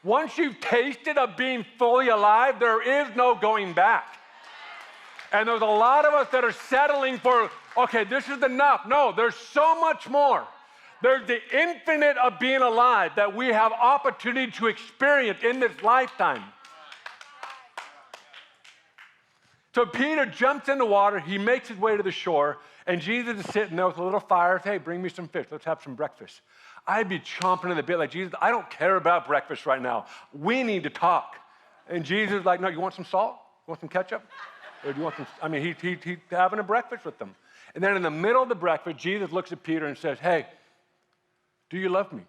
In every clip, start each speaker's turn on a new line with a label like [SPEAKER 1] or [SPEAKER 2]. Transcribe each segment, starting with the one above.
[SPEAKER 1] Once you've tasted of being fully alive, there is no going back. And there's a lot of us that are settling for, okay, this is enough. No, there's so much more. There's the infinite of being alive that we have opportunity to experience in this lifetime. So Peter jumps in the water, he makes his way to the shore, and Jesus is sitting there with a little fire. Hey, bring me some fish. Let's have some breakfast. I'd be chomping at the bit like, Jesus, I don't care about breakfast right now. We need to talk. And Jesus is like, no, you want some salt? You want some ketchup? Or do you want some, I mean, he's having a breakfast with them. And then in the middle of the breakfast, Jesus looks at Peter and says, hey, do you love me?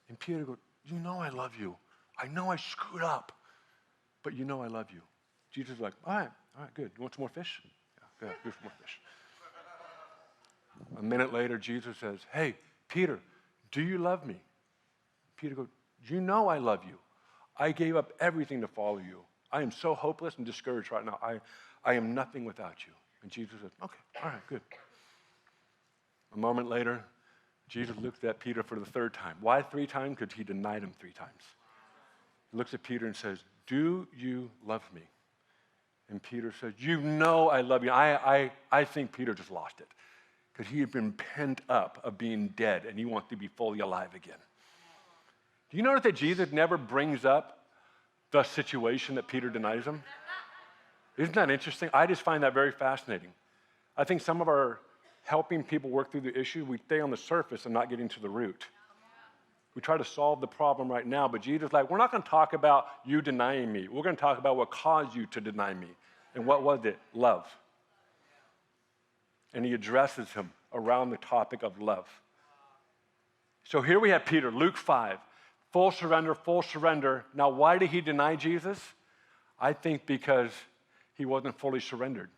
[SPEAKER 1] And Peter goes, you know I love you. I know I screwed up, but you know I love you. Jesus is like, all right, good. You want some more fish? Yeah, good, here's some more fish. A minute later, Jesus says, hey, Peter, do you love me? Peter goes, you know I love you. I gave up everything to follow you. I am so hopeless and discouraged right now. I am nothing without you. And Jesus says, okay, all right, good. A moment later, Jesus looks at Peter for the third time. Why 3 times? Because he denied him 3 times. He looks at Peter and says, do you love me? And Peter says, you know I love you. I think Peter just lost it because he had been pent up of being dead and he wants to be fully alive again. Do you notice that Jesus never brings up the situation that Peter denies him? Isn't that interesting? I just find that very fascinating. I think some of our helping people work through the issue, we stay on the surface and not getting to the root. We try to solve the problem right now, but Jesus is like, we're not going to talk about you denying me. We're going to talk about what caused you to deny me. And what was it? Love. And he addresses him around the topic of love. So here we have Peter, Luke 5, full surrender, full surrender. Now, why did he deny Jesus? I think because he wasn't fully surrendered.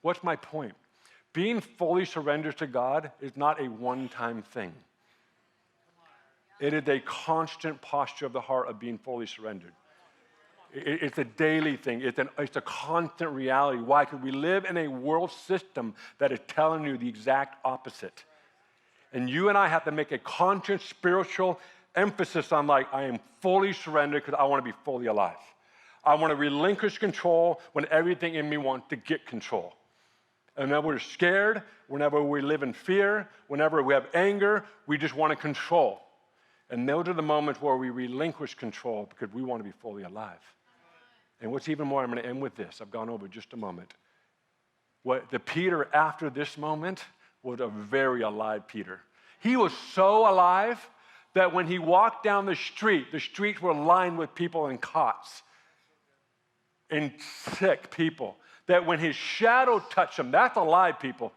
[SPEAKER 1] What's my point? Being fully surrendered to God is not a one-time thing. It is a constant posture of the heart of being fully surrendered. It's a daily thing. It's a constant reality. Why? Because we live in a world system that is telling you the exact opposite. And you and I have to make a conscious spiritual emphasis on I am fully surrendered because I want to be fully alive. I want to relinquish control when everything in me wants to get control. And whenever we're scared, whenever we live in fear, whenever we have anger, we just want to control. And those are the moments where we relinquish control because we want to be fully alive. And what's even more, I'm going to end with this. I've gone over just a moment. What the Peter after this moment was a very alive Peter. He was so alive that when he walked down the streets were lined with people in cots and sick people. That when his shadow touched them, that's alive, people.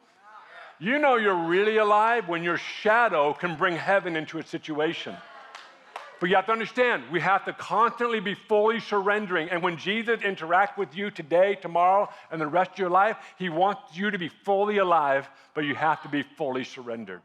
[SPEAKER 1] You know you're really alive when your shadow can bring heaven into a situation. But you have to understand, we have to constantly be fully surrendering. And when Jesus interacts with you today, tomorrow, and the rest of your life, he wants you to be fully alive, but you have to be fully surrendered.